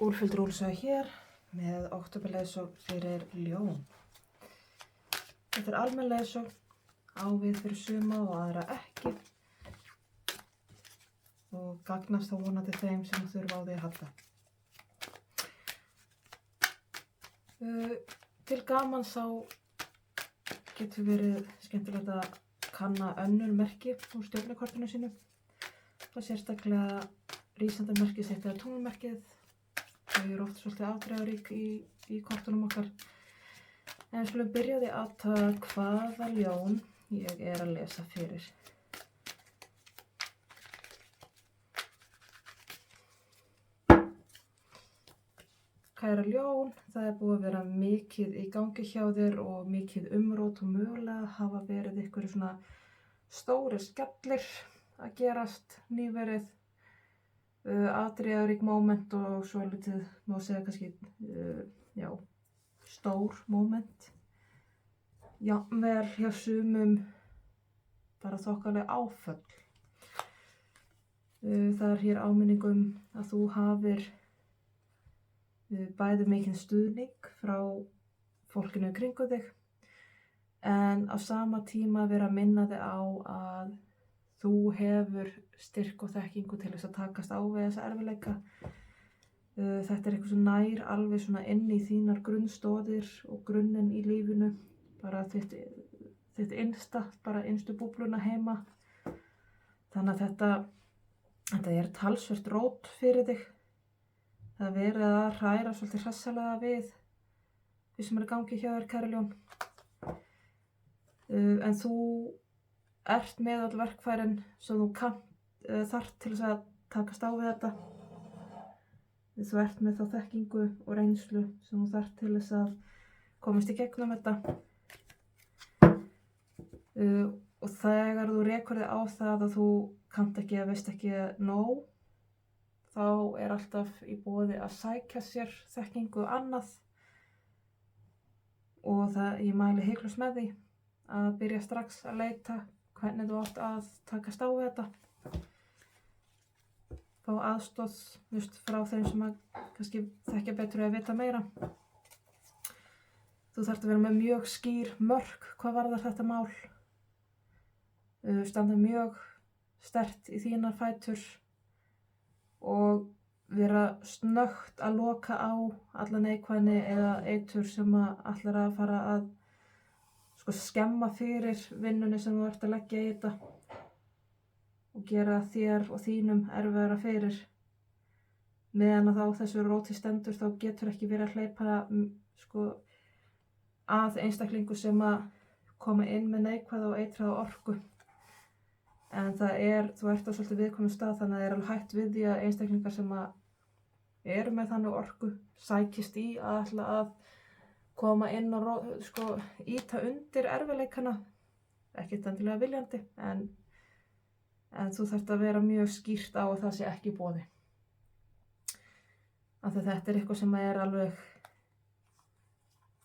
Úlfhildur Úlfsson hér með októberleiðsögn fyrir ljón. Þetta almenn leiðsögn á við fyrir suma og aðra ekki og gagnast þá vonandi þeim sem þurfa á því að halda. Til gamans þá getur verið skemmtilegt að kanna önnur merki úr stjörnukortinu sínu. Það sérstaklega rísandamerkið sitt eða tunglmerkið. Þau eru oft svolítið afdrifarík í kortunum okkar. En við skulum byrja á því að athuga hvaða ljón ég er að lesa fyrir. Kæra ljón, það er búið að vera mikið í gangi hjá þér og mikið umrót og mögulega hafa verið ykkur svona stórir skellir að gerast nýverið. Afdrifarík moment og svo litið má segja kannski stór moment. Jafnvel hjá sumum bara þokkaleg áföll. Það er hér áminning að þú hafir bæði mikinn stuðning frá fólkinu í kringum þig en á sama tíma vera að minna þig á að þú hefur styrk og þekkingu til þess að takast á við þessa erfiðleika. Þetta er eitthvað sem nær alveg svona inn í þínar grunnstoðir og grunninn í lífinu. Bara þitt innsta, bara innstu búbluna heima. Þannig að þetta er talsvert rót fyrir þig. Það er verið að hræra svolítið hressilega við því sem er í gangi hjá þér, kæra ljón. En þú ert með öll verkfærin sem þú þarft til þess að takast á við þetta. Þú ert með þá þekkingu og reynslu sem þú þarft til þess að komast í gegnum þetta. Og þegar þú rekur þig á það að þú kannt ekki eða veist ekki nóg, þá er alltaf í boði að sækja sér þekkingu annað. Og ég mæli hiklaust með því að byrja strax að leita hvernig þú átt að takast á við þetta. Fá aðstoð frá þeim sem kannski þekkja betur eða vita meira. Þú þarft að vera með mjög skýr mörk hvað varðar þetta mál. Standa mjög sterkt í þínar fætur og vera snöggt að loka á alla neikvæðni eða eitur sem ætlar að fara að skemma fyrir vinnunni sem þú ert að leggja í þetta og gera þér og þínum erfiðara fyrir. Meðan að þá þessu róti stendur þá getur ekki verið að hleypa að einstaklingu sem að koma inn með neikvæða og eitraða orku. En þú ert á svolítið viðkomum stað þannig að það er alveg hægt við því að einstaklingar sem að eru með þannig orku sækist í að ætla að koma inn og ýta undir erfiðleikana, ekkert endilega viljandi, en þú þarft að vera mjög skýrt á að það sé ekki í boði. Af því þetta er eitthvað sem er alveg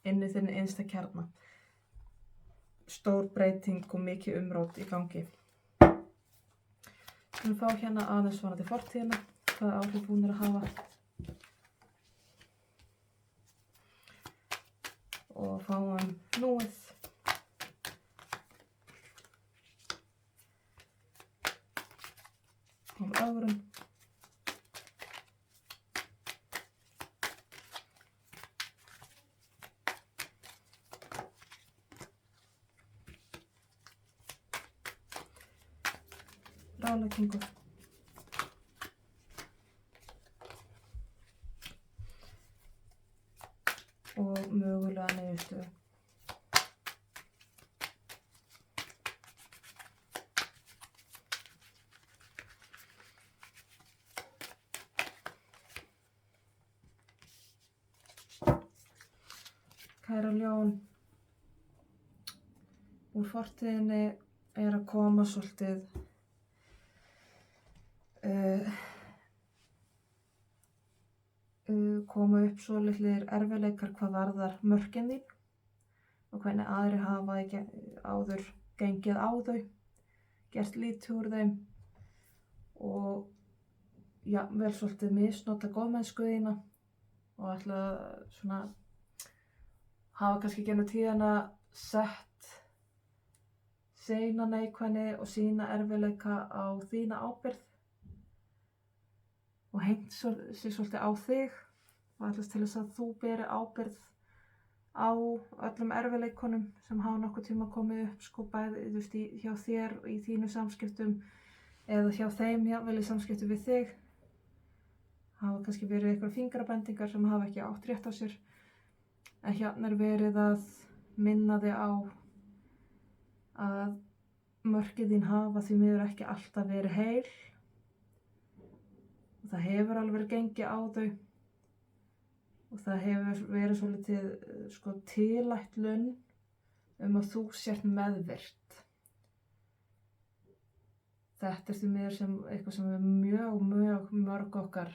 inn í þinn innsta kjarna. Stór breyting og mikið umrót í gangi. Við skulum fá hérna aðeins vonandi fortíðina, hvaða áhrif hún er að hafa. Og fáum núið. Fáum ögrun. Ráðleggingu. Og mögulega niðurstöðu. Kæra ljón, úr fortíðinni er að koma svolítið koma upp svo litlir erfiðleikar hvað varðar mörkin þín og hvernig aðrir hafa áður gengið á þau, gert lítið úr þeim og jafnvel svolítið misnota góðmennsku þína og ætla svona hafa kannski gennum tíðina sett sína neikvæðni og sína erfiðleika á þína ábyrgð og hengt sér svolítið á þig og ætlast til þess að þú beri ábyrgð á öllum erfiðleikunum sem hafa nokkuð tíma komið upp, sko, bæði hjá þér og í þínu samskiptum eða hjá þeim jafnvel í samskiptum við þig. Hafa kannski verið einhverjar fingrabendingar sem hafa ekki átt rétt á sér, en hérna er verið að minna þig á að mörkin þín hafa því miður ekki alltaf verið heil og það hefur alveg verið gengið á þau. Og það hefur verið svolítið sko, tilætlun að þú sért meðvirt. Þetta er því miður eitthvað sem við mjög mörg okkar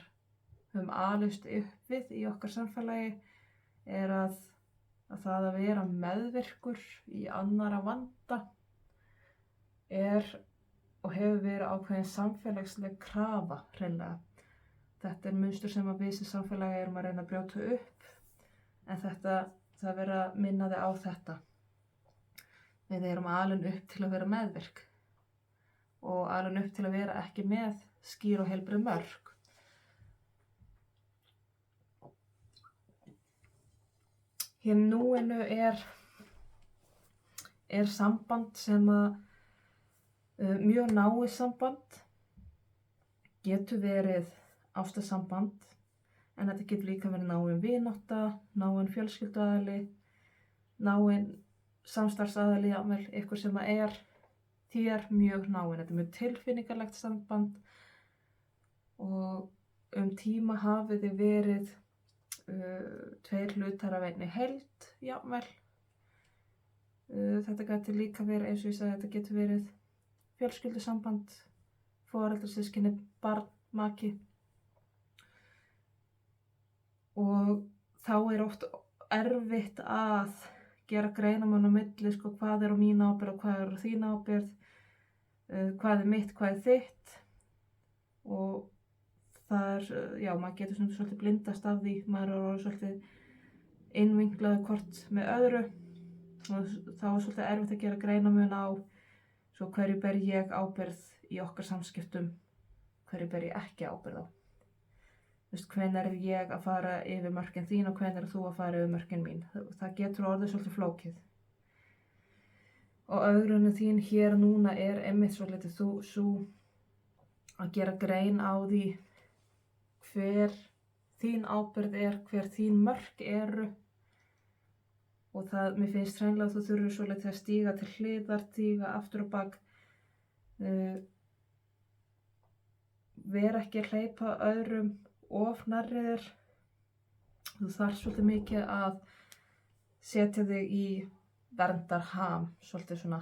höfum alist upp við í okkar samfélagi er að það að vera meðvirkur í annara vanda er og hefur verið ákveðin samfélagsleg krafa hreinlega. Þetta er munstur sem við sem samfélagi erum að reyna að brjóta upp, en það er verið að minna þig á þetta. Við erum alin upp til að vera meðvirk og alin upp til að vera ekki með skýr og heilbrigð mörk. Hér núinu er samband sem mjög náið samband, getur verið ástarsamband, en þetta getur líka verið náin vinátta, náin fjölskylduaðili, náin samstarfsaðili, jafnvel ykkur sem er þér mjög náin. Þetta er mjög tilfinningarlegt samband og tíma hafið þið verið tveir hlutar af einni heild, jafnvel. Þetta getur líka verið, eins og ég sagði, þetta getur verið fjölskyldusamband, foreldrar, systkini, barn, maki. Og þá er oft erfitt að gera greinarmun á milli, sko, hvað er á mín ábyrgð og hvað er á þín ábyrgð, hvað er mitt, hvað er þitt. Og það er, já, maður getur svolítið blindast af því, maður er svolítið innvinglaður hvort með öðru og þá er svolítið erfitt að gera greinarmun á svo hverju ber ég ábyrgð í okkar samskiptum, hverju ber ég ekki ábyrgð á. Hvenær er ég að fara yfir mörkin þín og hvenær er þú að fara yfir mörkin mín. Það getur orðið svolítið flókið. Og ögrunni þín hér núna er einmitt svolítið þú að gera grein á því hver þín ábyrgð er, hver þín mörk eru. Og það, mér finnst hreinlega að þú þurfir svolítið að stíga til hliðar, stíga aftur og bak. Vera ekki að hleypa öðrum of nærri þér. Þú þarf svolítið mikið að setja þig í verndarham, svolítið svona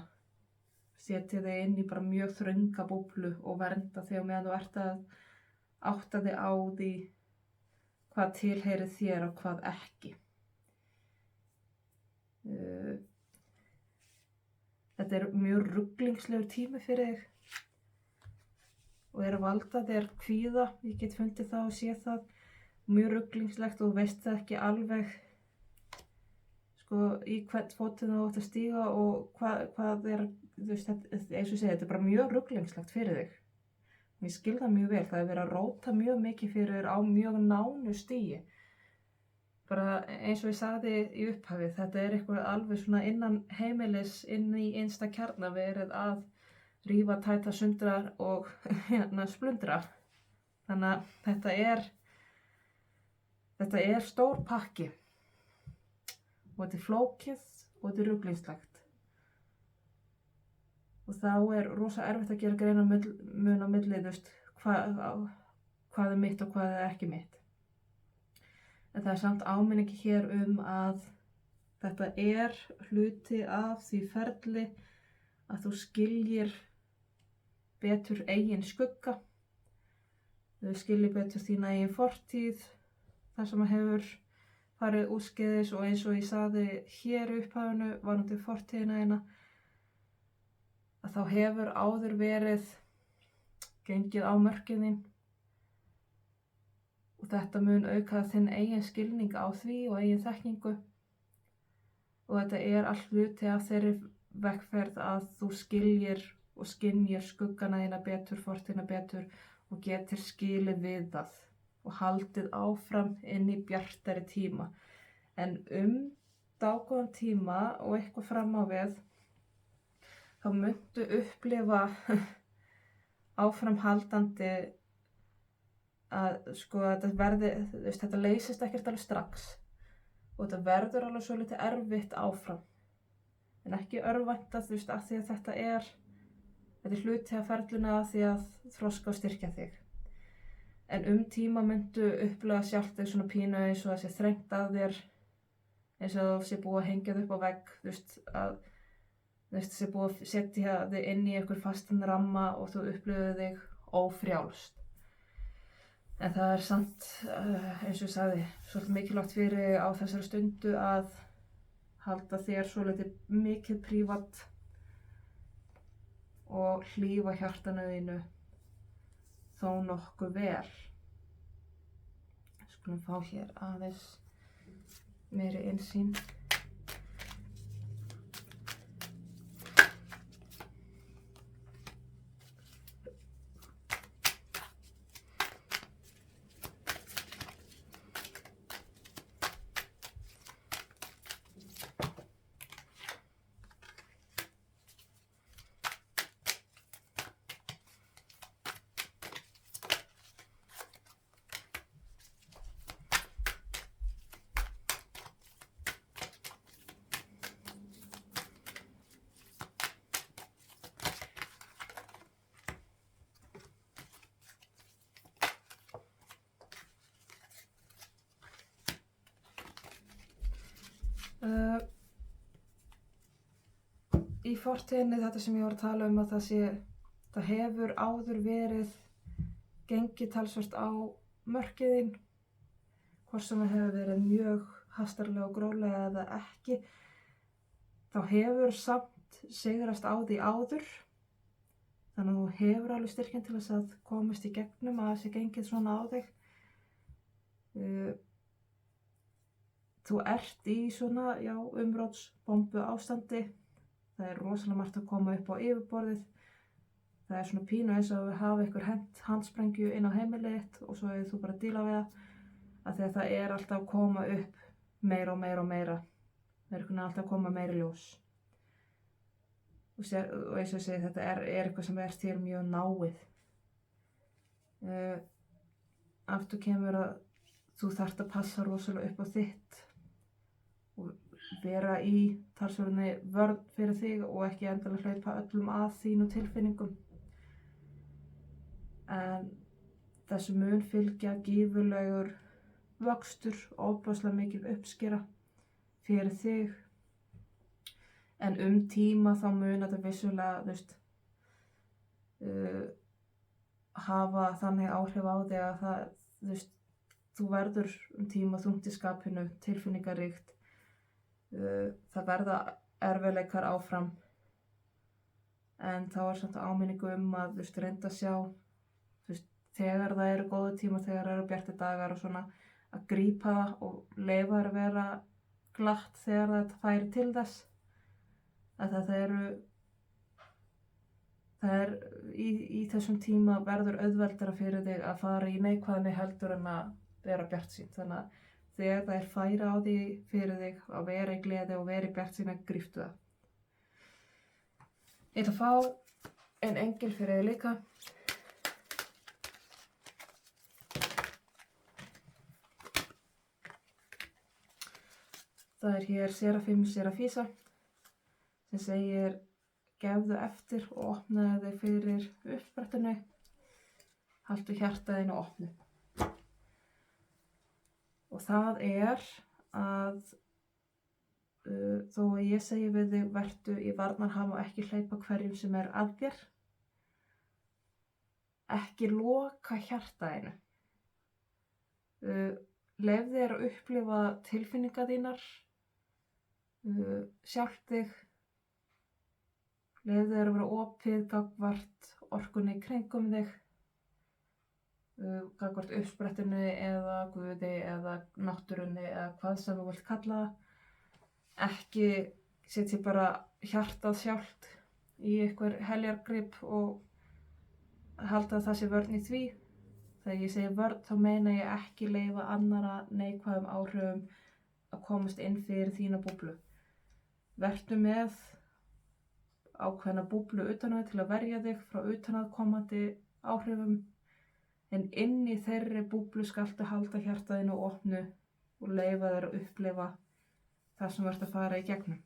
setja þig inn í bara mjög þrönga búblu og vernda þig á meðan þú ert að átta þig á því hvað tilheyrir þér og hvað ekki. Þetta er mjög ruglingslegur tími fyrir þig og er að valda þér kvíða. Ég get fundið það og sé það mjög ruglingslegt og veist það ekki alveg sko í hvern fótinn þú átt að stíga og hvað er, þú veist, eins og ég segi, þetta er bara mjög ruglingslegt fyrir þig. Ég skil það mjög vel, það er verið að róta mjög mikið fyrir þér á mjög nánu stigi. Bara eins og ég sagði í upphafi, þetta er eitthvað alveg svona innan heimilis, inn í innsta kjarna verið að rífa, tæta, sundra og splundra. Þannig að þetta er stór pakki og þetta er flókið og þetta er ruglingslegt. Og þá er rosa erfitt að gera greinarmun á milli, þú veist, hvað er mitt og hvað er ekki mitt. En það er samt áminningi hér að þetta er hluti af því ferli að þú skiljir betur eigin skugga, þú skiljir betur þína eigin fortíð, það sem hefur farið úrskeiðis og eins og ég sagði hér í upphafinu varðandi fortíðina þína, að þá hefur áður verið gengið á mörkin þín og þetta mun auka þinn eigin skilning á því og eigin þekkingu og þetta allt hluti af þeirri vegferð að þú skiljir og skynjir skuggana þína betur, fortíðina betur og getur skilið við það og haldið áfram inn í bjartari tíma. En dágóðan tíma og eitthvað fram á við, þá muntu upplifa áframhaldandi að sko þetta leysist ekkert alveg strax og þetta verður alveg svo litið erfitt áfram. En ekki örvænta af því að þetta er hluti af ferluna af því að þroska og styrkja þig. En tíma muntu upplifa sjálft þig svona pínu eins og það sé þrengt að þér, eins og það sé búið að hengja þig upp á vegg, sé búið að setja þig inn í einhver fastan ramma og þú upplifir þig ófrjálst. En það er samt, eins og ég sagði, svolítið mikilvægt fyrir á þessari stundu að halda þér svolítið mikið prívat og hlífa hjartanu þínu þó nokkuð vel. Skulum fá hér aðeins meiri innsýn. Í fortíðinni þetta sem ég var að tala að það hefur áður verið gengið talsvert á mörkið þín, hvort sem það hefur verið mjög hastarlega og gróflega eða ekki, þá hefur samt sigrast á því áður, þannig að þú hefur alveg styrkinn til þess að komast í gegnum að þessi gengið svona á þig. Þú ert í svona, umrótsbombu ástandi. Það er rosalega margt að koma upp á yfirborðið. Það er svona pínu eins og að hafa ykkur hent handsprengju inn á heimilið þitt og svo þú bara að díla við það. Af því að það er alltaf að koma upp meira og meira og meira. Það er alltaf að koma meira ljós. Og eins og ég segi, þetta er eitthvað sem er þér mjög náið. Aftur kemur að þú þarft að passa rosalega upp á þitt og vera í talsverðinni vörn fyrir þig og ekki endilega hlaupa öllum að þínu tilfinningum. En þessu mun fylgja gífurlegur vöxtur og ofboðslega mikil uppskera fyrir þig. En tíma þá mun þetta vissulega, hafa þannig áhrif á þig að það, þú verður tíma þungt í skapinu, tilfinningaríkt. Það verða erfiðleikar áfram, en þá er samt áminningu að reynda að sjá, þegar það eru góða tíma, þegar það eru bjartir dagar og svona, að grípa það og leyfa þér að vera glatt þegar þetta færi til þess. Að í þessum tíma verður auðveldara fyrir þig að fara í neikvæðni heldur en að vera bjartsýn. Þannig að þegar það er færi á því fyrir þig að vera í gleði og vera í bjartsýn, að gríptu það. Ég ætla að fá en engil fyrir þig líka. Það er hér Serafim Serafísa sem segir: gefðu eftir og opnaðu þig fyrir uppsprettinu, haltu hjartaðinu opnu. Og það er að þó að ég segi við þig vertu í varnarham og ekki hleypa hverjum sem er að þér, ekki loka hjartaðinu. Leyfðu þér að upplifa tilfinningar þínar, sjálft þig. Leyfðu þér að vera opið gagnvart orkunni í kringum þig. gagnvart uppsprettinu eða guði eða náttúrunni eða hvað sem þú vilt kalla það. Ekki setja bara hjartað sjálft í einhver heljargrip og halda að það sé vörn í því. Þegar ég segi vörn þá meina ég ekki leyfa annara neikvæðum áhrifum að komast inn fyrir þína búblu. Vertu með ákveðna búblu utan á þig til að verja þig frá utanaðkomandi áhrifum, en inn í þeirri búblu skaltu halda hjartaðinu opnu og leyfa þér að upplifa það sem þú ert að fara í gegnum.